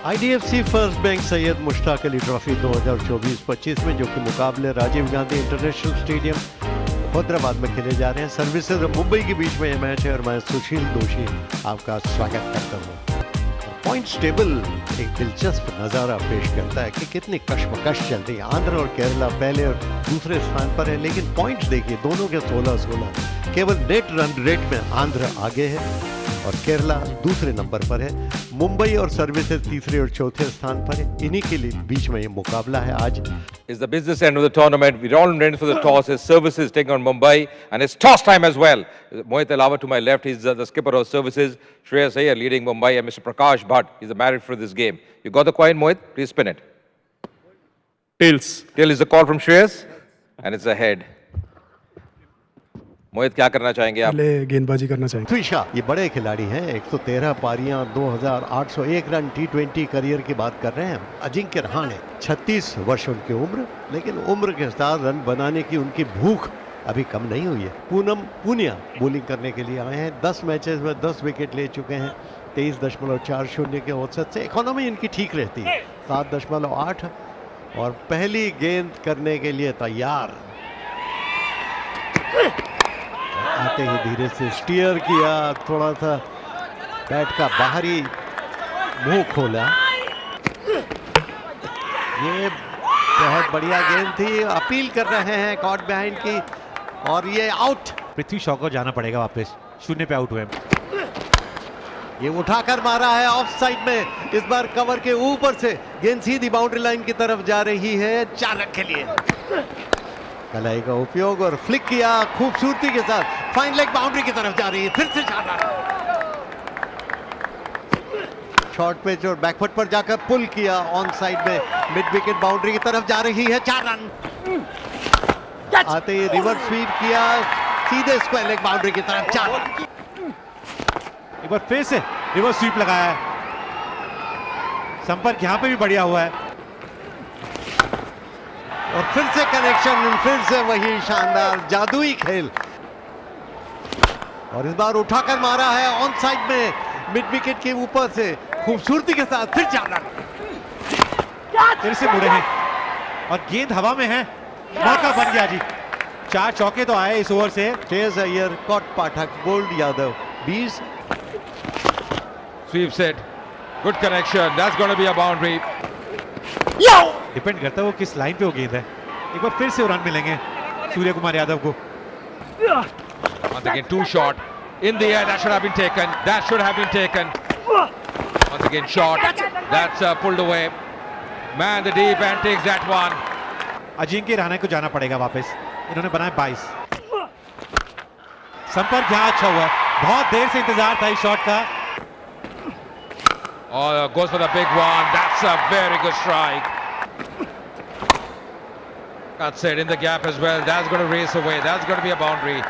IDFC first bank Syed Mushtaq Ali trophy 2024-25 में जो कि मुकाबले राजीव गांधी इंटरनेशनल स्टेडियम हैदराबाद में खेले जा रहे हैं। सर्विसेज और मुंबई के बीच में यह मैच है और मैं सुशील दोषी आपका स्वागत करता हूँ। पॉइंट्स टेबल एक दिलचस्प नज़ारा पेश करता है कि कितनी कशमकश चल रही है। आंध्र और केरला पहले और दूसरे स्थान पर है, लेकिन पॉइंट्स देखिए दोनों के 16-16। केवल नेट रन रेट में आंध्र आगे है और केरला दूसरे नंबर पर है। मुंबई और सर्विसेज तीसरे और चौथे स्थान पर है। इन्हीं के बीच में ये मुकाबला है आज। Is the business end of the tournament. We're all ready for the toss. His services taking on Mumbai, and it's toss time as well. Mohit Alawa to my left, he's the skipper of services. Shreyas Iyer leading Mumbai, and Mr. Prakash Bhatt, he's the married for this game. You got the coin, Mohit? Please spin it. Tails. Tail is the call from Shreyas, and it's a head. मोहित क्या करना चाहेंगे आप? पहले गेंदबाजी करना चाहेंगे। त्विशा ये बड़े खिलाड़ी हैं, 113 पारियां, 2801 रन टी20 करियर की बात कर रहे हैं। अजिंक्य रहाणे 36 वर्ष उनकी उम्र, लेकिन उम्र के साथ रन बनाने की उनकी भूख अभी कम नहीं हुई है। पूनम पुनिया बॉलिंग करने के लिए आए हैं। 10 मैचेस में 10 विकेट ले चुके हैं। 23.40 के औसत से इकोनॉमी इनकी ठीक रहती है, 7.8 और पहली गेंद करने के लिए तैयार। आते ही धीरे से स्टीयर किया, थोड़ा सा बैट का बाहरी मुंह खोला। ये बहुत बढ़िया गेंद थी। अपील कर रहे हैं कॉट बिहाइंड की और ये आउट। पृथ्वी शॉ को जाना पड़ेगा वापस, 0 पे आउट हुए। ये उठाकर मारा है ऑफ साइड में। इस बार कवर के ऊपर से गेंद सीधी बाउंड्री लाइन की तरफ जा रही है। 4 रन के लिए कलाई का उपयोग और फ्लिक किया खूबसूरती के साथ। फाइन लेग बाउंड्री की तरफ जा रही है। फिर से 4 रन। शॉर्ट पिच और बैकफुट पर जाकर पुल किया ऑन साइड में। मिड विकेट बाउंड्री की तरफ जा रही है। 4 रन। आते ही रिवर्स स्वीप किया सीधे स्क्वायर लेग बाउंड्री की तरफ। 4 रन। एक बार फिर से रिवर्स स्वीप लगाया है। संपर्क यहां पे भी बढ़िया हुआ है और फिर से कनेक्शन, फिर से वही शानदार जादुई खेल। और इस बार उठाकर मारा है ऑन साइड में मिड विकेट के ऊपर से खूबसूरती के साथ। फिर 4 रन। फिर से मुड़े हैं और गेंद हवा में है। मौका बन गया जी। 4 चौके तो आए इस ओवर से। Shreyas Iyer, cot Pathak, bold Yadav 20। Sweep set. Good connection. That's going to be a boundary. Depend करता है वो किस लाइन पे वो गेंद है। एक बार फिर से रन मिलेंगे सूर्य कुमार यादव को। Once again, 2 shot in the air. That should have been taken. That should have been taken. Once again, shot. That's pulled away. Man the deep and takes that one. Ajinkya Rahane को जाना पड़ेगा वापस। इन्होंने बनाए 22। संपर्क यहाँ अच्छा हुआ। बहुत देर से इंतजार था इस शॉट का। Oh, goes for the big one. That's a very good strike. That's it, in the gap as well. That's going to race away. That's going to be a boundary.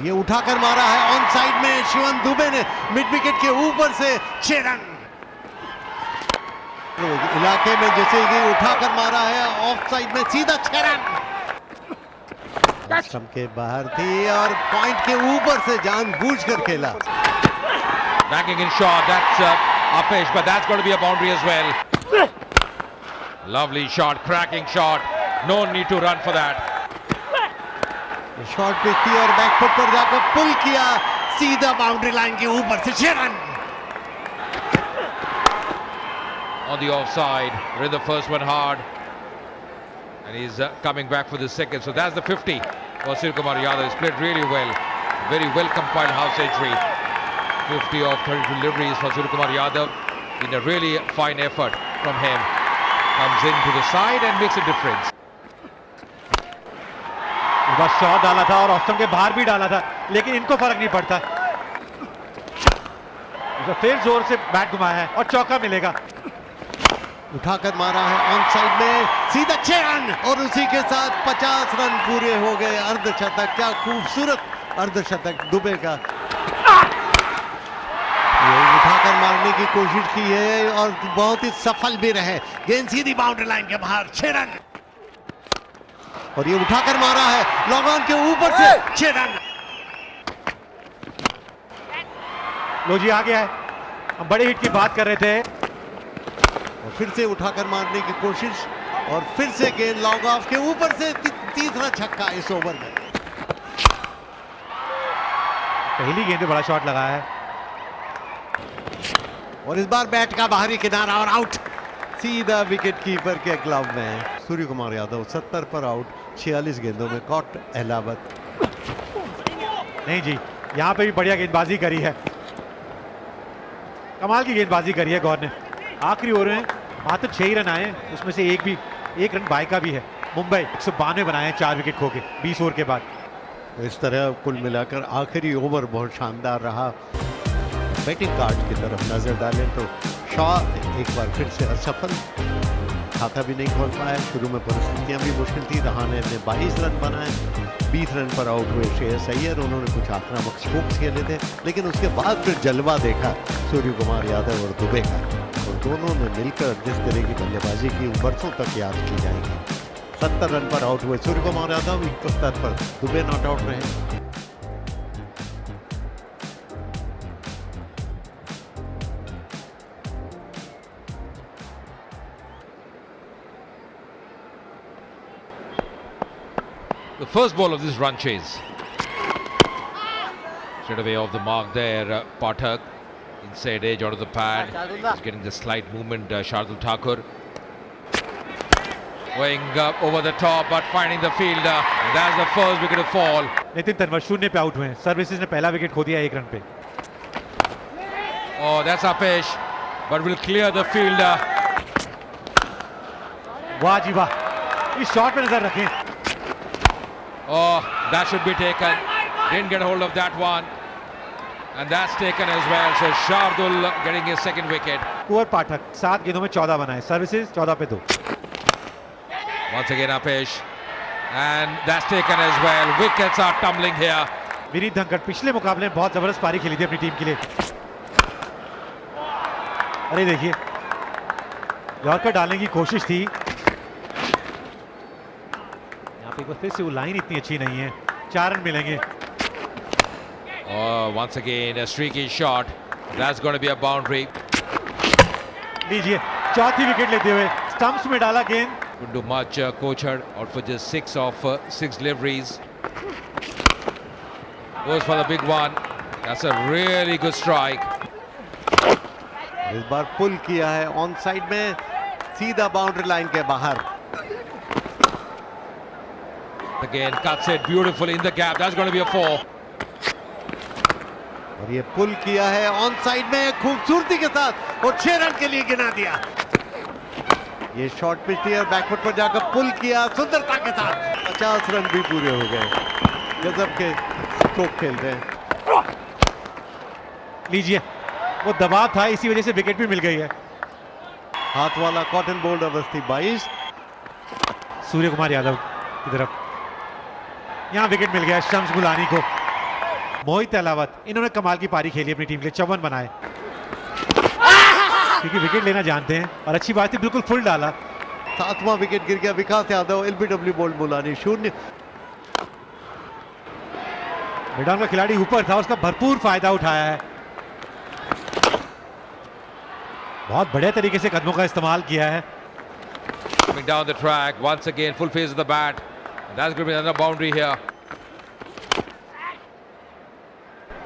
ये उठाकर मारा है ऑन साइड में शिवम दुबे ने mid wicket के ऊपर से 6 run. इलाके में जैसे कि उठाकर मारा है ऑफ साइड में सीधा 6 रन। स्टंप के बाहर थी और पॉइंट के ऊपर से जानबूझकर खेला। Backing in shot. That's a pitch, but that's going to be a boundary as well. Lovely shot, cracking shot. No need to run for that. Short pitch थी और बैकफुट पर जाकर पुल किया सीधा बाउंड्री लाइन के ऊपर से 6 run. On the offside, read the first one hard, and he's coming back for the second. So that's the 50 for Surya Kumar Yadav. He's played really well, very well compiled half century. 50 of 32 deliveries for Surya Kumar Yadav. In a really fine effort from him, comes into the side and makes a difference. इस बार shot डाला था और off stump के बाहर भी डाला था, लेकिन इनको फर्क नहीं पड़ता। फिर जोर से बैट घुमाया है और चौका मिलेगा। उठाकर मारा है ऑन साइड में सीधा 6 रन और उसी के साथ 50 रन पूरे हो गए। अर्धशतक, क्या खूबसूरत अर्धशतक दुबे का। ये उठाकर मारने की कोशिश की है और बहुत ही सफल भी रहे। गेंद सीधी बाउंड्री लाइन के बाहर 6 रन और ये उठाकर मारा है लॉन्ग ऑन के ऊपर से 6 रन। लो जी आ गया है। हम बड़े हिट की बात कर रहे थे। और फिर से उठाकर मारने की कोशिश और फिर से गेंद लॉन्ग ऑफ के ऊपर से तीसरा छक्का इस ओवर में। पहली गेंद पे बड़ा शॉट लगा है और इस बार बैट का बाहरी किनारा और आउट, सीधा विकेट कीपर के ग्लव में। सूर्य कुमार यादव 70 पर आउट, 46 गेंदों में कॉट अहलावत। नहीं जी, यहां पे भी बढ़िया गेंदबाजी करी है, कमाल की गेंदबाजी करी है गौर ने। आखिरी ओवर में मात्र 6 ही रन आए, उसमें से एक रन बाय का भी है। मुंबई 192 बनाए हैं 4 विकेट खो के 20 ओवर के बाद। इस तरह कुल मिलाकर आखिरी ओवर बहुत शानदार रहा। बैटिंग कार्ड की तरफ नजर डालें तो शॉ एक बार फिर से असफल, खाता भी नहीं खोल पाया। शुरू में परिस्थितियां भी मुश्किल थी। रहाणे ने 22 रन बनाए, 20 रन पर आउट हुए श्रेयस अय्यर। उन्होंने कुछ आक्रामक स्ट्रोक्स खेले थे, लेकिन उसके बाद फिर जलवा देखा सूर्य कुमार यादव और दुबे का। और दोनों ने मिलकर जिस तरह की बल्लेबाजी की बरसों तक याद की जाएगी। 70 रन पर आउट हुए सूर्य कुमार यादव, 71 पर दुबे नॉट आउट रहे। The first ball of this run chase. Straight away off the mark there, Pathak. Inside edge out of the pad. He's getting the slight movement, Shardul Thakur. Going over the top but finding the fielder. And that's the first wicket to fall. Nitin Tanwar 0 पे out हुए हैं। Services ने पहला wicket खो दिया 1 run पे। Oh, that's Apesh. But will clear the fielder. वाह जी वाह, इस शॉट पे नजर रखें। Oh, that should be taken. Didn't get a hold of that one. And that's taken as well. So Shardul getting his second wicket. कुंवर पाठक 7 गेंदों में 14 बनाए, services 14 पे 2। Once again Apesh. And that's taken as well. Wickets are tumbling here. Vineet Dhankhar पिछले मुकाबले में बहुत जबरदस्त पारी खेली थी अपनी टीम के लिए। अरे देखिए, यॉर्कर डालने की कोशिश थी, एक बार फिर से वो लाइन इतनी अच्छी नहीं है। 4 रन मिलेंगे। Oh, once again a streaky shot. That's going to be a boundary. लीजिए, चौथी विकेट लेते हुए स्टंप्स में डाला गेंद। Couldn't do much. Kochhar out for just 6 of 6 deliveries. Goes for the big one. That's a really good strike. इस बार पुल किया है ऑन साइड में, सीधा बाउंड्री लाइन के बाहर। Again cuts it beautifully in the gap. That's going to be a 4. और ये पुल किया है ऑन साइड में खूबसूरती के साथ और 6 रन के लिए गिना दिया। ये शॉर्ट पिच थी और बैकफुट पर जाकर पुल किया सुंदरता के साथ। 50 रन भी पूरे हो गए। गजब के स्ट्रोक खेल रहे हैं। लीजिए, वो दबाव था, इसी वजह से विकेट भी मिल गई है। हाथ वाला कॉटन बोल्ड अवस्थी 22। सूर्य कुमार यादव की तरफ यहां विकेट मिल गया शम्स गुलानी को। मोहित अहलावत, इन्होंने कमाल की पारी खेली अपनी टीम के लिए, 54 बनाए, क्योंकि विकेट लेना जानते हैं। और अच्छी बात थी, बिल्कुल फुल डाला। 7वां विकेट गिर गया विकास यादव, एलबीडब्ल्यू बोल्ड मुलानी 0। मिडाउन का खिलाड़ी ऊपर था, उसका भरपूर फायदा उठाया है। बहुत बढ़िया तरीके से कदमों का इस्तेमाल किया है। Coming down the track once again, full phase of the bat. That's going to be another boundary here.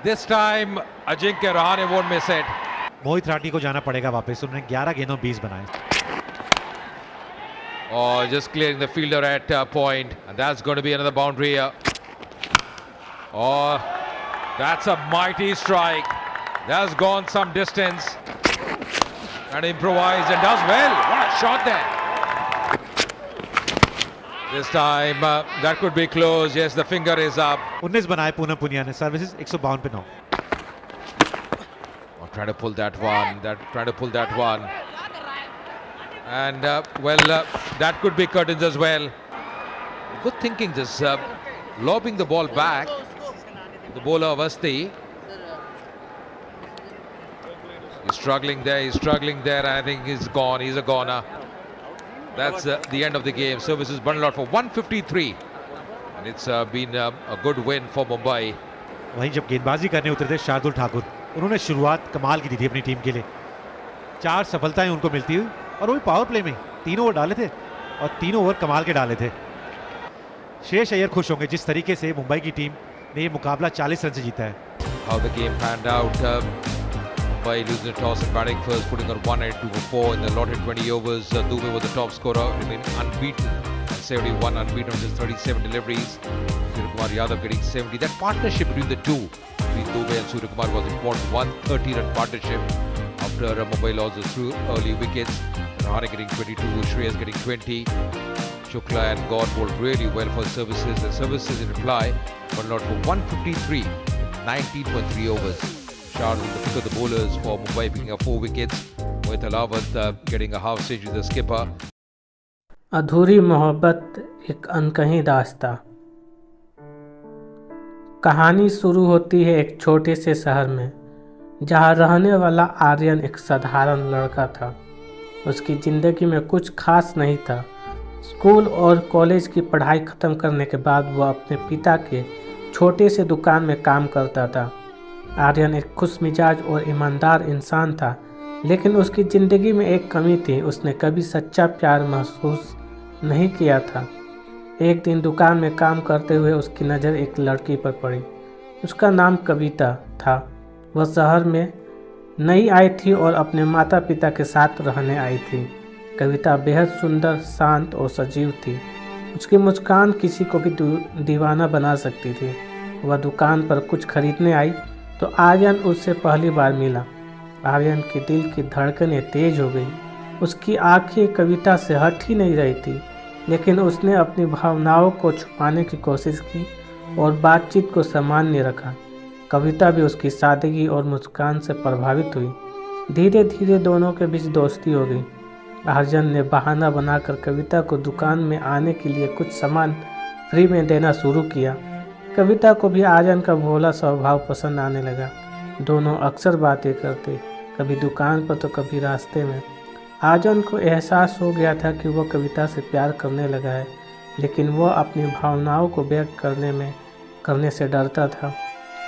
This time Ajinkya Rahane won't miss it. मोहित राठी को जाना पड़ेगा वापस। उन्होंने 11 गेंदों 20 बनाए। Oh, just clearing the fielder at point, and that's going to be another boundary here. Oh, that's a mighty strike. That's gone some distance. And improvised and does well. What a shot there. This time that could be close. Yes, the finger is up. 19 बनाए पूनम पुनिया ने, services 152 पे 9। Oh, trying to pull that one. Trying to pull that one. And that could be curtains as well. Good thinking, just lobbing the ball back. The bowler Avasti. He's struggling there. I think he's gone. He's a goner. That's the end of the game. Services bundled out for 153. And it's been a good win for Mumbai. वहीं जब गेंदबाजी करने उतरे थे शार्दुल ठाकुर, उन्होंने शुरुआत कमाल की दी थी अपनी टीम के लिए। 4 सफलताएं उनको मिलती हुई और वो भी पावर प्ले में 3 ओवर डाले थे और 3 ओवर कमाल के डाले थे। श्रेयस अय्यर खुश होंगे जिस तरीके से मुंबई की टीम ने ये मुकाबला 40 रन से जीता है। How the game panned out. By losing the toss and batting first, putting on 182 for 4 in the allotted 20 overs. Dubey was the top scorer, remaining unbeaten. 71 unbeaten on just 37 deliveries. Suryakumar Yadav getting 70. That partnership between the two, between Dubey and Suryakumar, was important. 130-run partnership after Mumbai lost the through early wickets. Rahane getting 22, Shreyas getting 20. Shukla and God bowled really well for services. The services in reply were not for 153, 19.3 overs. Shard in the pick of the bowlers for Mumbai, picking up 4 wickets. Mohit Alawat getting a half century, the skipper. अधूरी मोहब्बत एक अनकही दास्तां। कहानी शुरू होती है एक छोटे से शहर में जहाँ रहने वाला आर्यन एक साधारण लड़का था। उसकी ज़िंदगी में कुछ खास नहीं था। स्कूल और कॉलेज की पढ़ाई ख़त्म करने के बाद वह अपने पिता के छोटे से दुकान में काम करता था। आर्यन एक खुशमिजाज और ईमानदार इंसान था, लेकिन उसकी ज़िंदगी में एक कमी थी। उसने कभी सच्चा प्यार महसूस नहीं किया था। एक दिन दुकान में काम करते हुए उसकी नज़र एक लड़की पर पड़ी। उसका नाम कविता था। वह शहर में नई आई थी और अपने माता पिता के साथ रहने आई थी। कविता बेहद सुंदर, शांत और सजीव थी। उसकी मुस्कान किसी को भी दीवाना बना सकती थी। वह दुकान पर कुछ खरीदने आई तो आर्यन उससे पहली बार मिला। आर्यन के दिल की धड़कनें तेज हो गई। उसकी आंखें कविता से हट ही नहीं रही थी, लेकिन उसने अपनी भावनाओं को छुपाने की कोशिश की और बातचीत को सामान्य रखा। कविता भी उसकी सादगी और मुस्कान से प्रभावित हुई। धीरे धीरे दोनों के बीच दोस्ती हो गई। आर्यन ने बहाना बनाकर कविता को दुकान में आने के लिए कुछ सामान फ्री में देना शुरू किया। कविता को भी आर्यन का भोला स्वभाव पसंद आने लगा। दोनों अक्सर बातें करते, कभी दुकान पर तो कभी रास्ते में। आर्यन को एहसास हो गया था कि वह कविता से प्यार करने लगा है, लेकिन वह अपनी भावनाओं को व्यक्त करने से डरता था।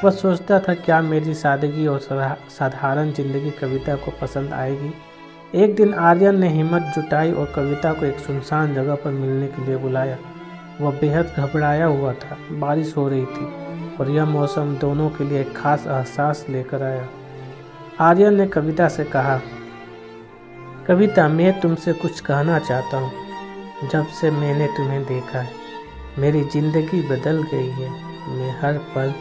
वह सोचता था क्या मेरी सादगी और साधारण ज़िंदगी कविता को पसंद आएगी। एक दिन आर्यन ने हिम्मत जुटाई और कविता को एक सुनसान जगह पर मिलने के लिए बुलाया। वह बेहद घबराया हुआ था। बारिश हो रही थी और यह मौसम दोनों के लिए एक खास एहसास लेकर आया। आर्यन ने कविता से कहा, कविता, मैं तुमसे कुछ कहना चाहता हूँ। जब से मैंने तुम्हें देखा है मेरी ज़िंदगी बदल गई है। मैं हर पल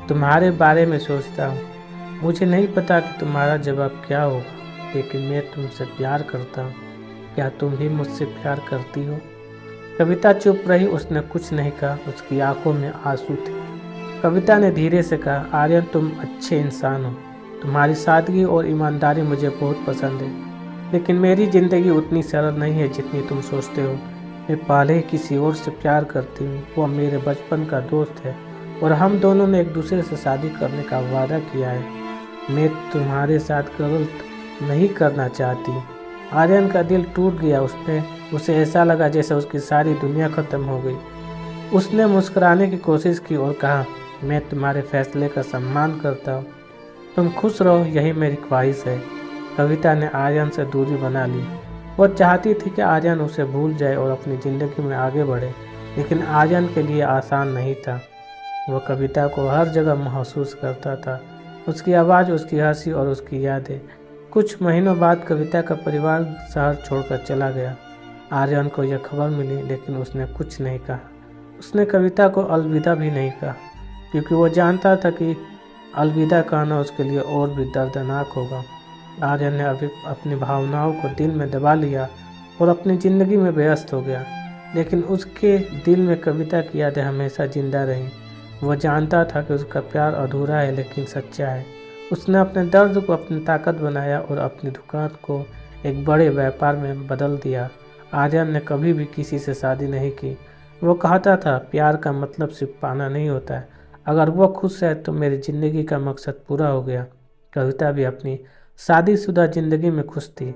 तुम्हारे बारे में सोचता हूँ। मुझे नहीं पता कि तुम्हारा जवाब क्या होगा, लेकिन मैं तुमसे प्यार करता हूँ। क्या तुम भी मुझसे प्यार करती हो? कविता चुप रही। उसने कुछ नहीं कहा। उसकी आंखों में आंसू थे। कविता ने धीरे से कहा, आर्यन, तुम अच्छे इंसान हो। तुम्हारी सादगी और ईमानदारी मुझे बहुत पसंद है, लेकिन मेरी ज़िंदगी उतनी सरल नहीं है जितनी तुम सोचते हो। मैं पहले ही किसी और से प्यार करती हूँ। वह मेरे बचपन का दोस्त है और हम दोनों ने एक दूसरे से शादी करने का वादा किया है। मैं तुम्हारे साथ गलत नहीं करना चाहती। आर्यन का दिल टूट गया। उसे ऐसा लगा जैसे उसकी सारी दुनिया ख़त्म हो गई। उसने मुस्कुराने की कोशिश की और कहा, मैं तुम्हारे फैसले का सम्मान करता हूँ। तुम खुश रहो, यही मेरी ख्वाहिश है। कविता ने आर्यन से दूरी बना ली। वह चाहती थी कि आर्यन उसे भूल जाए और अपनी ज़िंदगी में आगे बढ़े, लेकिन आर्यन के लिए आसान नहीं था। वह कविता को हर जगह महसूस करता था। उसकी आवाज़, उसकी हंसी और उसकी यादें। कुछ महीनों बाद कविता का परिवार शहर छोड़कर चला गया। आर्यन को यह खबर मिली, लेकिन उसने कुछ नहीं कहा। उसने कविता को अलविदा भी नहीं कहा, क्योंकि वो जानता था कि अलविदा कहना उसके लिए और भी दर्दनाक होगा। आर्यन ने अभी अपनी भावनाओं को दिल में दबा लिया और अपनी ज़िंदगी में व्यस्त हो गया, लेकिन उसके दिल में कविता की यादें हमेशा जिंदा रहीं। वह जानता था कि उसका प्यार अधूरा है, लेकिन सच्चा है। उसने अपने दर्द को अपनी ताकत बनाया और अपनी दुकान को एक बड़े व्यापार में बदल दिया। आर्यन ने कभी भी किसी से शादी नहीं की। वो कहता था, प्यार का मतलब सिर्फ पाना नहीं होता है। अगर वो खुश है तो मेरी ज़िंदगी का मकसद पूरा हो गया। कविता भी अपनी शादीशुदा ज़िंदगी में खुश थी,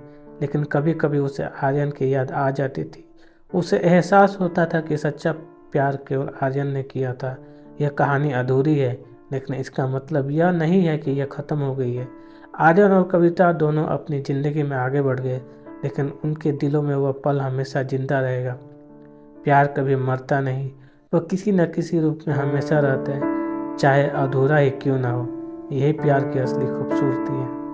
लेकिन कभी कभी उसे आर्यन की याद आ जाती थी। उसे एहसास होता था कि सच्चा प्यार केवल आर्यन ने किया था। यह कहानी अधूरी है, लेकिन इसका मतलब यह नहीं है कि यह ख़त्म हो गई है। आर्यन और कविता दोनों अपनी ज़िंदगी में आगे बढ़ गए। लेकिन उनके दिलों में वह पल हमेशा जिंदा रहेगा। प्यार कभी मरता नहीं, वह किसी न किसी रूप में हमेशा रहता है, चाहे अधूरा ही क्यों ना हो। यही प्यार की असली खूबसूरती है।